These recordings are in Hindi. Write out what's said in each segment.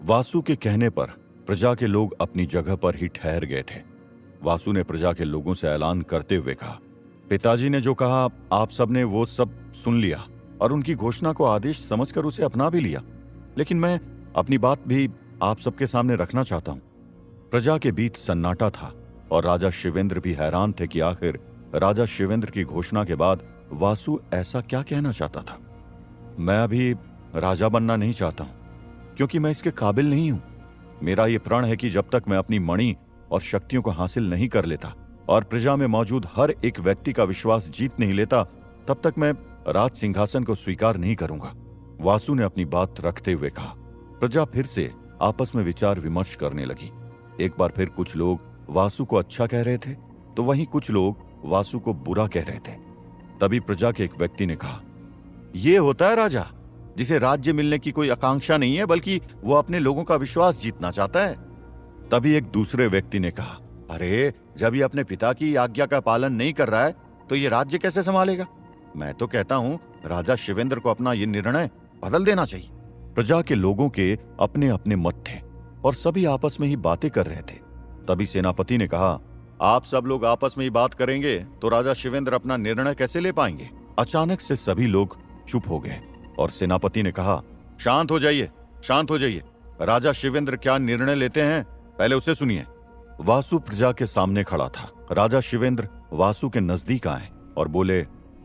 वासु के कहने पर प्रजा के लोग अपनी जगह पर ही ठहर गए थे। वासु ने प्रजा के लोगों से ऐलान करते हुए कहा, पिताजी ने जो कहा आप सबने वो सब सुन लिया और उनकी घोषणा को आदेश समझकर उसे अपना भी लिया, लेकिन मैं अपनी बात भी आप सबके सामने रखना चाहता हूं। प्रजा के बीच सन्नाटा था और राजा शिवेंद्र भी हैरान थे कि आखिर राजा शिवेंद्र की घोषणा के बाद वासु ऐसा क्या कहना चाहता था। मैं अभी राजा बनना नहीं चाहता हूं क्योंकि मैं इसके काबिल नहीं हूं। मेरा यह प्रण है कि जब तक मैं अपनी मणि और शक्तियों को हासिल नहीं कर लेता और प्रजा में मौजूद हर एक व्यक्ति का विश्वास जीत नहीं लेता, तब तक मैं राज सिंहासन को स्वीकार नहीं करूंगा। वासु ने अपनी बात रखते हुए कहा। प्रजा फिर से आपस में विचार विमर्श करने लगी। एक बार फिर कुछ लोग वासु को अच्छा कह रहे थे तो वहीं कुछ लोग वासु को बुरा कह रहे थे। तभी प्रजा के एक व्यक्ति ने कहा, यह होता है राजा जिसे राज्य मिलने की कोई आकांक्षा नहीं है, बल्कि वो अपने लोगों का विश्वास जीतना चाहता है। तभी एक दूसरे व्यक्ति ने कहा, अरे जब ये अपने पिता की आज्ञा का पालन नहीं कर रहा है तो ये राज्य कैसे संभालेगा। मैं तो कहता हूं राजा शिवेंद्र को अपना ये निर्णय बदल देना चाहिए। प्रजा के लोगों के अपने अपने मत थे और सभी आपस में ही बातें कर रहे थे। तभी सेनापति ने कहा, आप सब लोग आपस में ही बात करेंगे तो राजा शिवेंद्र अपना निर्णय कैसे ले पाएंगे। अचानक से सभी लोग चुप हो गए और सेनापति ने कहा, शांत हो जाइए, शांत हो जाइए। राजा शिवेंद्र क्या निर्णय लेते हैं पहले उसे सुनिए। वासु प्रजा के सामने खड़ा था। राजा शिवेंद्र वासु के नजदीक आए और बोले,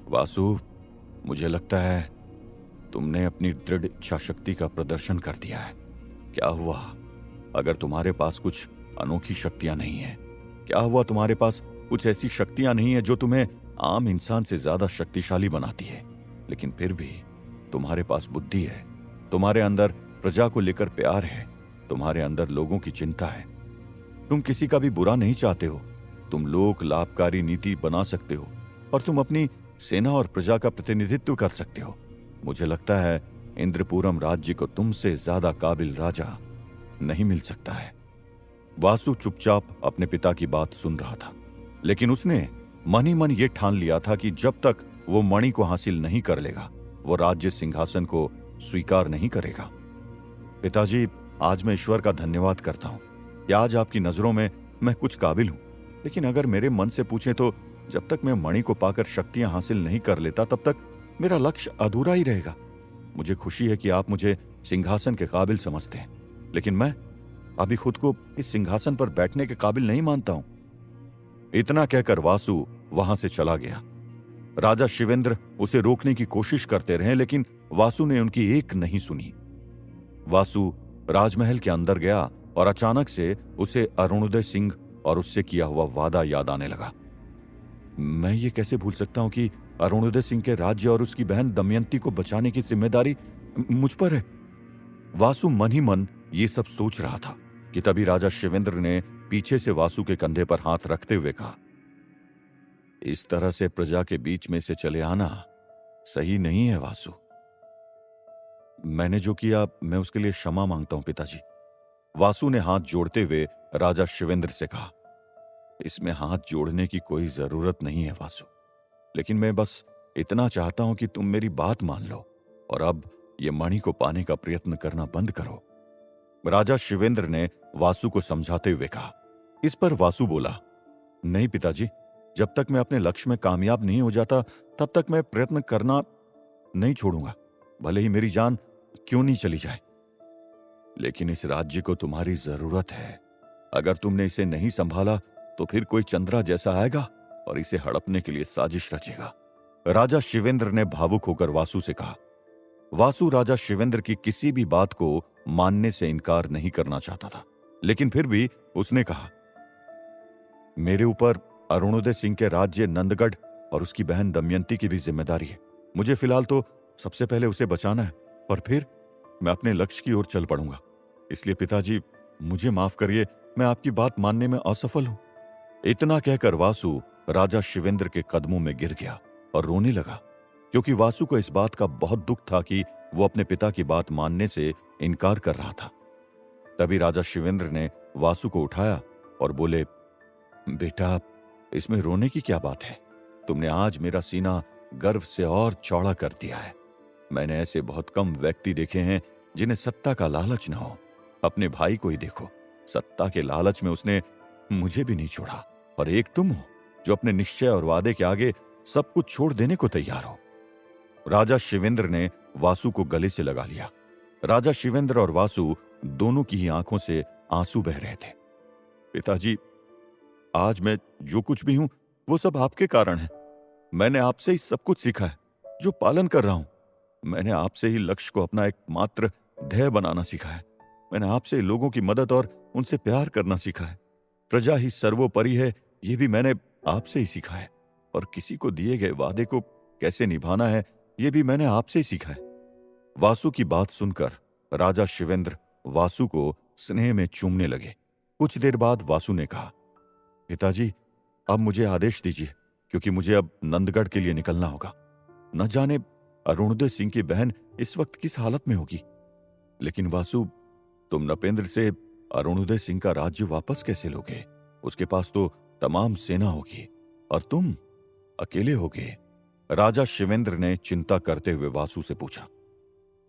वासु, मुझे लगता है तुमने अपनी दृढ़ इच्छा शक्ति का प्रदर्शन कर दिया है। क्या हुआ अगर तुम्हारे पास कुछ अनोखी शक्तियां नहीं है? क्या हुआ तुम्हारे पास कुछ ऐसी शक्तियां नहीं है जो तुम्हें आम इंसान से ज्यादा शक्तिशाली बनाती है, लेकिन फिर भी तुम्हारे पास बुद्धि है, तुम्हारे अंदर प्रजा को लेकर प्यार है, तुम्हारे अंदर लोगों की चिंता है, तुम किसी का भी बुरा नहीं चाहते हो, तुम लोक लाभकारी नीति बना सकते हो और तुम अपनी सेना और प्रजा का प्रतिनिधित्व कर सकते हो। मुझे लगता है इंद्रपुरम राज्य को तुमसे ज्यादा काबिल राजा नहीं मिल सकता है। वासु चुपचाप अपने पिता की बात सुन रहा था, लेकिन उसने मन ही मन ये ठान लिया था कि जब तक वो मणि को हासिल नहीं कर लेगा वो राज्य सिंहासन को स्वीकार नहीं करेगा। पिताजी, आज मैं ईश्वर का धन्यवाद करता हूं कि आज आपकी नजरों में मैं कुछ काबिल हूं, लेकिन अगर मेरे मन से पूछें तो जब तक मैं मणि को पाकर शक्तियां हासिल नहीं कर लेता तब तक मेरा लक्ष्य अधूरा ही रहेगा। मुझे खुशी है कि आप मुझे सिंहासन के काबिल समझते हैं, लेकिन मैं अभी खुद को इस सिंहासन पर बैठने के काबिल नहीं मानता हूं। इतना कहकर वासु वहां से चला गया। राजा शिवेंद्र उसे रोकने की कोशिश करते रहे, लेकिन वासु ने उनकी एक नहीं सुनी। वासु राजमहल के अंदर गया और अचानक से उसे अरुणोदय सिंह और उससे किया हुआ वादा याद आने लगा। मैं ये कैसे भूल सकता हूं कि अरुणोदय सिंह के राज्य और उसकी बहन दमयंती को बचाने की जिम्मेदारी मुझ पर है। वासु मन ही मन ये सब सोच रहा था कि तभी राजा शिवेंद्र ने पीछे से वासु के कंधे पर हाथ रखते हुए कहा, इस तरह से प्रजा के बीच में से चले आना सही नहीं है वासु। मैंने जो किया मैं उसके लिए क्षमा मांगता हूं पिताजी। वासु ने हाथ जोड़ते हुए राजा शिवेंद्र से कहा, इसमें हाथ जोड़ने की कोई जरूरत नहीं है वासु, लेकिन मैं बस इतना चाहता हूं कि तुम मेरी बात मान लो और अब ये मणि को पाने का प्रयत्न करना बंद करो। राजा शिवेंद्र ने वासु को समझाते हुए कहा। इस पर वासु बोला, नहीं पिताजी, जब तक मैं अपने लक्ष्य में कामयाब नहीं हो जाता तब तक मैं प्रयत्न करना नहीं छोड़ूंगा, भले ही मेरी जान क्यों नहीं चली जाए। लेकिन इस राज्य को तुम्हारी जरूरत है। अगर तुमने इसे नहीं संभाला तो फिर कोई चंद्रा जैसा आएगा और इसे हड़पने के लिए साजिश रचेगा। राजा शिवेंद्र ने भावुक होकर वासु से कहा। वासु राजा शिवेंद्र की किसी भी बात को मानने से इनकार नहीं करना चाहता था, लेकिन फिर भी उसने कहा, मेरे ऊपर अरुणोदय सिंह के राज्य नंदगढ़ और उसकी बहन दमयंती की भी जिम्मेदारी है। मुझे फिलहाल तो सबसे पहले उसे बचाना है और फिर मैं अपने लक्ष्य की ओर चल पड़ूंगा। इसलिए पिताजी, मुझे माफ करिए, मैं आपकी बात मानने में असफल हूं। इतना कहकर वासु राजा शिवेंद्र के कदमों में गिर गया और रोने लगा, क्योंकि वासु को इस बात का बहुत दुख था कि वो अपने पिता की बात मानने से इनकार कर रहा था। तभी राजा शिवेंद्र ने वासु को उठाया और बोले, बेटा, इसमें रोने की क्या बात है? तुमने आज मेरा सीना गर्व से और चौड़ा कर दिया है। मैंने ऐसे बहुत कम व्यक्ति देखे हैं जिन्हें सत्ता का लालच न हो, अपने भाई को ही देखो, सत्ता के लालच में उसने मुझे भी नहीं छोड़ा, और एक तुम हो जो अपने निश्चय और वादे के आगे सब कुछ छोड़ देने को तैयार हो। राजा शिवेंद्र ने वासु को गले से लगा लिया। राजा शिवेंद्र और वासु दोनों की ही आंखों से आंसू बह रहे थे। पिताजी, आज मैं जो कुछ भी हूं वो सब आपके कारण है। मैंने आपसे ही सब कुछ सीखा है, जो पालन कर रहा हूं। मैंने आपसे ही लक्ष्य को अपना एकमात्र ध्येय बनाना सीखा है। मैंने आपसे लोगों की मदद और उनसे प्यार करना सीखा है। प्रजा ही सर्वोपरि है, ये भी मैंने आपसे ही सीखा है। और किसी को दिए गए वादे को कैसे निभाना है, ये भी मैंने आपसे ही सीखा है। वासु की बात सुनकर राजा शिवेंद्र वासु को स्नेह में चूमने लगे। कुछ देर बाद वासु ने कहा, पिताजी, अब मुझे आदेश दीजिए, क्योंकि मुझे अब नंदगढ़ के लिए निकलना होगा। न जाने अरुणोदय सिंह की बहन इस वक्त किस हालत में होगी। लेकिन वासु, तुम नपेंद्र से अरुणोदय सिंह का राज्य वापस कैसे लोगे? उसके पास तो तमाम सेना होगी और तुम अकेले होगे। राजा शिवेंद्र ने चिंता करते हुए वासु से पूछा।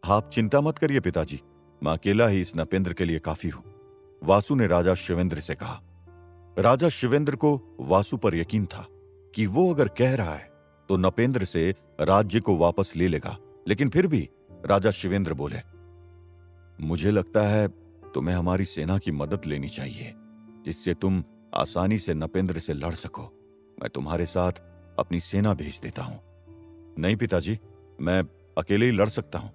आप चिंता मत करिए पिताजी, मैं अकेला ही इस नपेंद्र के लिए काफी हूं, वासु ने राजा शिवेंद्र से कहा। राजा शिवेंद्र को वासु पर यकीन था कि वो अगर कह रहा है तो नपेंद्र से राज्य को वापस ले लेगा। लेकिन फिर भी राजा शिवेंद्र बोले, मुझे लगता है तुम्हें हमारी सेना की मदद लेनी चाहिए, जिससे तुम आसानी से नपेंद्र से लड़ सको। मैं तुम्हारे साथ अपनी सेना भेज देता हूं। नहीं पिताजी, मैं अकेले ही लड़ सकता हूं।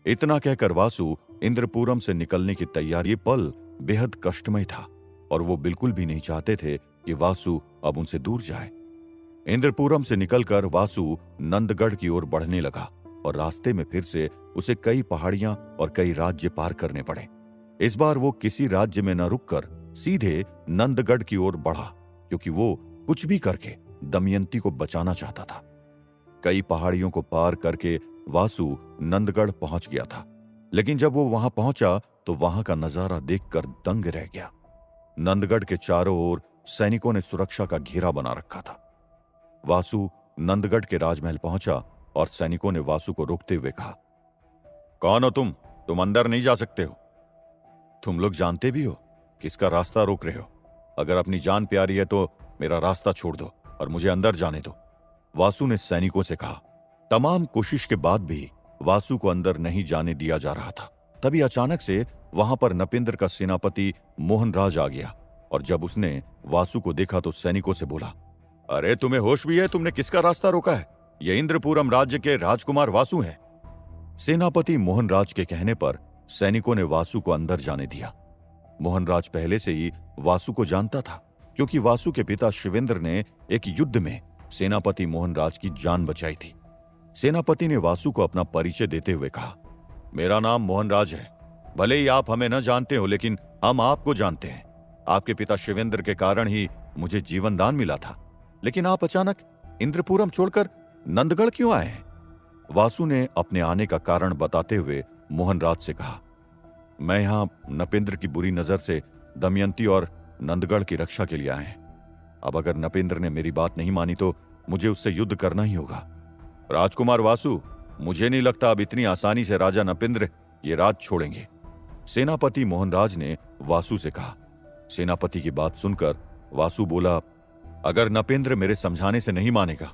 इतना कहकर वासु इंद्रपुरम से निकलने की तैयारी। पल बेहद कष्टमय था और वो बिल्कुल भी नहीं चाहते थे कि वासु अब उनसे दूर जाए। इंद्रपुरम से निकलकर वासु नंदगढ़ की ओर बढ़ने लगा और रास्ते में फिर से उसे कई पहाड़ियां और कई राज्य पार करने पड़े। इस बार वो किसी राज्य में न रुककर सीधे नंदगढ़ की ओर बढ़ा, क्योंकि वो कुछ भी करके दमयंती को बचाना चाहता था। कई पहाड़ियों को पार करके वासु नंदगढ़ पहुंच गया था, लेकिन जब वो वहां पहुंचा तो वहां का नजारा देखकर दंग रह गया। नंदगढ़ के चारों ओर सैनिकों ने सुरक्षा का घेरा बना रखा था। वासु नंदगढ़ के राजमहल पहुंचा और सैनिकों ने वासु को रोकते हुए कहा, कौन हो तुम? तुम अंदर नहीं जा सकते हो। तुम लोग जानते भी हो किसका रास्ता रोक रहे हो। अगर अपनी जान प्यारी है तो मेरा रास्ता छोड़ दो और मुझे अंदर जाने दो, वासु ने सैनिकों से कहा। तमाम कोशिश के बाद भी वासु को अंदर नहीं जाने दिया जा रहा था। तभी अचानक से वहां पर नपेंद्र का सेनापति मोहनराज आ गया, और जब उसने वासु को देखा तो सैनिकों से बोला, अरे तुम्हें होश भी है? तुमने किसका रास्ता रोका है? यह इंद्रपुरम राज्य के राजकुमार वासु हैं। सेनापति मोहनराज के कहने पर सैनिकों ने वासु को अंदर जाने दिया। मोहनराज पहले से ही वासु को जानता था, क्योंकि वासु के पिता शिवेंद्र ने एक युद्ध में सेनापति मोहनराज की जान बचाई थी। सेनापति ने वासु को अपना परिचय देते हुए कहा, मेरा नाम मोहनराज है। भले ही आप हमें न जानते हो, लेकिन हम आपको जानते हैं। आपके पिता शिवेंद्र के कारण ही मुझे जीवन दान मिला था। लेकिन आप अचानक इंद्रपुरम छोड़कर नंदगढ़ क्यों आए हैं? वासु ने अपने आने का कारण बताते हुए मोहनराज से कहा, मैं यहां नपेंद्र की बुरी नजर से दमयंती और नंदगढ़ की रक्षा के लिए आए हैं। अब अगर नपेंद्र ने मेरी बात नहीं मानी तो मुझे उससे युद्ध करना ही होगा। राजकुमार वासु, मुझे नहीं लगता अब इतनी आसानी से राजा नपेंद्र ये राज छोड़ेंगे, सेनापति मोहनराज ने वासु से कहा। सेनापति की बात सुनकर वासु बोला, अगर नपेंद्र मेरे समझाने से नहीं मानेगा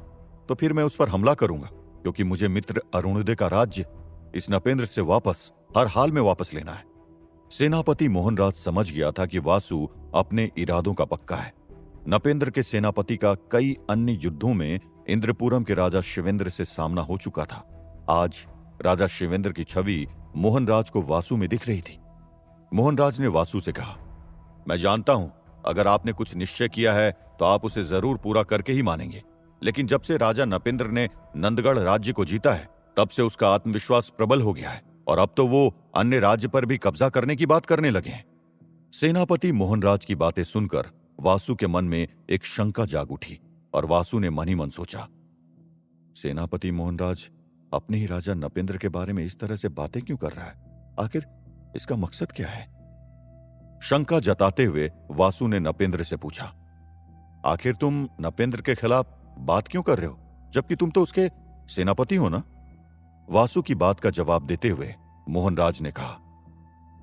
तो फिर मैं उस पर हमला करूंगा, क्योंकि मुझे मित्र अरुणोदय का राज्य इस नपेंद्र से वापस हर हाल में वापस लेना है। सेनापति मोहनराज समझ गया था कि वासु अपने इरादों का पक्का है। नपेंद्र के सेनापति का कई अन्य युद्धों में इंद्रपुरम के राजा शिवेंद्र से सामना हो चुका था। आज राजा शिवेंद्र की छवि मोहनराज को वासु में दिख रही थी। मोहनराज ने वासु से कहा, मैं जानता हूं अगर आपने कुछ निश्चय किया है तो आप उसे जरूर पूरा करके ही मानेंगे, लेकिन जब से राजा नपेंद्र ने नंदगढ़ राज्य को जीता है तब से उसका आत्मविश्वास प्रबल हो गया है, और अब तो वो अन्य राज्य पर भी कब्जा करने की बात करने लगे हैं। सेनापति मोहनराज की बातें सुनकर वासु के मन में एक शंका जाग उठी, और वासु ने मन ही मन सोचा, सेनापति मोहनराज अपने ही राजा नपेंद्र के बारे में इस तरह से बातें क्यों कर रहा है? आखिर इसका मकसद क्या है? शंका जताते हुए वासु ने नपेंद्र से पूछा, आखिर तुम नपेंद्र के खिलाफ बात क्यों कर रहे हो, जबकि तुम तो उसके सेनापति हो ना? वासु की बात का जवाब देते हुए मोहनराज ने कहा,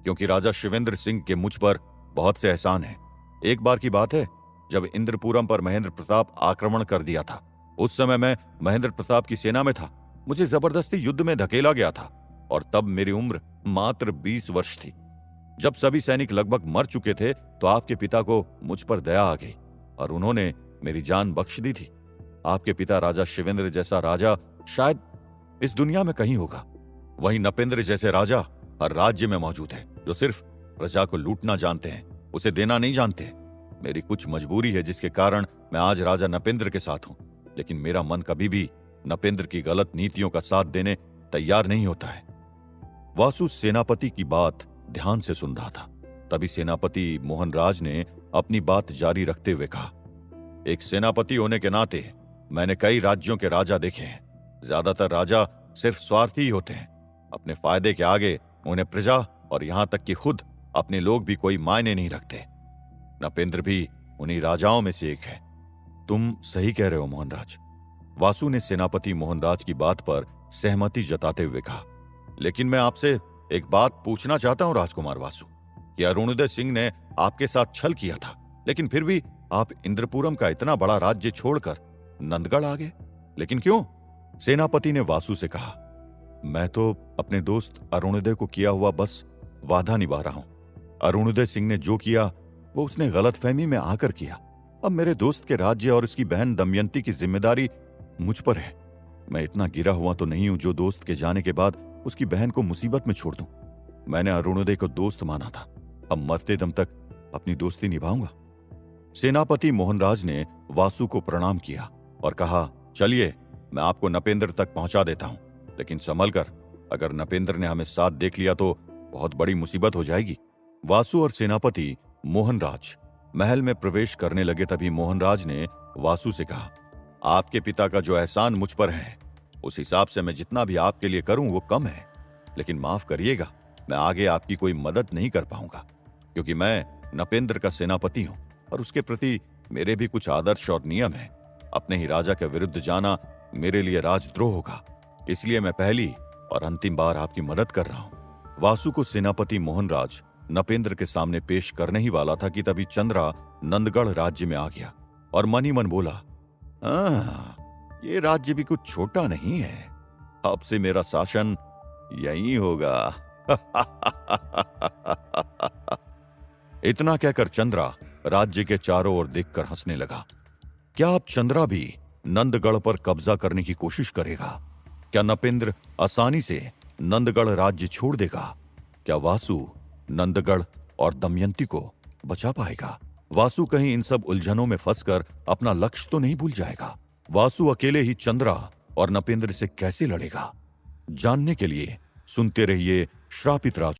क्योंकि राजा शिवेंद्र सिंह के मुझ पर बहुत से एहसान हैं। एक बार की बात है, जब इंद्रपुरम पर महेंद्र प्रताप आक्रमण कर दिया था। उस समय मैं महेंद्र प्रताप की सेना में था। मुझे जबरदस्ती युद्ध में धकेला गया था और तब मेरी उम्र मात्र 20 वर्ष थी। जब सभी सैनिक लगभग मर चुके थे तो आपके पिता को मुझ पर दया आ गई और उन्होंने मेरी जान बख्श दी थी। आपके पिता राजा शिवेंद्र जैसा राजा शायद इस दुनिया में कहीं होगा। वहीं नपेंद्र जैसे राजा हर राज्य में मौजूद है, जो सिर्फ प्रजा को लूटना जानते हैं, उसे देना नहीं जानते। मेरी कुछ मजबूरी है जिसके कारण मैं आज राजा नपेंद्र के साथ हूं, लेकिन मेरा मन कभी भी नपेंद्र की गलत नीतियों का साथ देने तैयार नहीं होता है। वासु सेनापति की बात ध्यान से सुन रहा था। तभी सेनापति मोहनराज ने अपनी बात जारी रखते हुए कहा, एक सेनापति होने के नाते मैंने कई राज्यों के राजा देखे हैं। ज्यादातर राजा सिर्फ स्वार्थी ही होते हैं। अपने फायदे के आगे उन्हें प्रजा और यहां तक कि खुद अपने लोग भी कोई मायने नहीं रखते। नपेंद्र भी उन्हीं राजाओं में से एक है। तुम सही कह रहे हो मोहनराज। वासु ने सेनापति मोहनराज की बात पर सहमति जताते हुए कहा, लेकिन मैं आपसे एक बात पूछना चाहता हूं राजकुमार वासु, कि अरुणोदय सिंह ने आपके साथ छल किया था, लेकिन फिर भी आप इंद्रपुरम का इतना बड़ा राज्य छोड़कर नंदगढ़ आ गए, लेकिन क्यों? सेनापति ने वासु से कहा, मैं तो अपने दोस्त अरुणोदय को किया हुआ बस वादा निभा रहा हूं। अरुणोदय सिंह ने जो किया वो उसने गलतफहमी में आकर किया। अब मेरे दोस्त के राज्य और उसकी बहन दमयंती की जिम्मेदारी मुझ पर है। मैं इतना गिरा हुआ तो नहीं हूं जो दोस्त के जाने के बाद उसकी बहन को मुसीबत में छोड़ दूं। मैंने अरुणोदय को दोस्त माना था, अब मरते दम तक अपनी दोस्ती निभाऊंगा। सेनापति मोहनराज ने वासु को प्रणाम किया और कहा, चलिए मैं आपको नपेंद्र तक पहुंचा देता हूं, लेकिन संभल कर, अगर नपेंद्र ने हमें साथ देख लिया तो बहुत बड़ी मुसीबत हो जाएगी। वासु और सेनापति मोहनराज महल में प्रवेश करने लगे तभी मोहनराज ने वासु से कहा, आपके पिता का जो एहसान मुझ पर है उस हिसाब से मैं जितना भी आपके लिए करूं वो कम है, लेकिन माफ करिएगा, मैं आगे आपकी कोई मदद नहीं कर पाऊंगा, क्योंकि मैं नपेंद्र का सेनापति हूं और उसके प्रति मेरे भी कुछ आदर्श और नियम हैं। अपने ही राजा के विरुद्ध जाना मेरे लिए राजद्रोह होगा, इसलिए मैं पहली और अंतिम बार आपकी मदद कर रहा हूं। वासु को सेनापति मोहनराज नपेंद्र के सामने पेश करने ही वाला था कि तभी चंद्रा नंदगढ़ राज्य में आ गया और मन ही मन बोला, ये राज्य भी कुछ छोटा नहीं है, अब से मेरा शासन यही होगा। इतना कहकर चंद्रा राज्य के चारों ओर देखकर हंसने लगा। क्या अब चंद्रा भी नंदगढ़ पर कब्जा करने की कोशिश करेगा? क्या नपेंद्र आसानी से नंदगढ़ राज्य छोड़ देगा? क्या वासु नंदगढ़ और दमयंती को बचा पाएगा? वासु कहीं इन सब उलझनों में फंसकर अपना लक्ष्य तो नहीं भूल जाएगा? वासु अकेले ही चंद्रा और नपेंद्र से कैसे लड़ेगा? जानने के लिए सुनते रहिए श्रापित राज।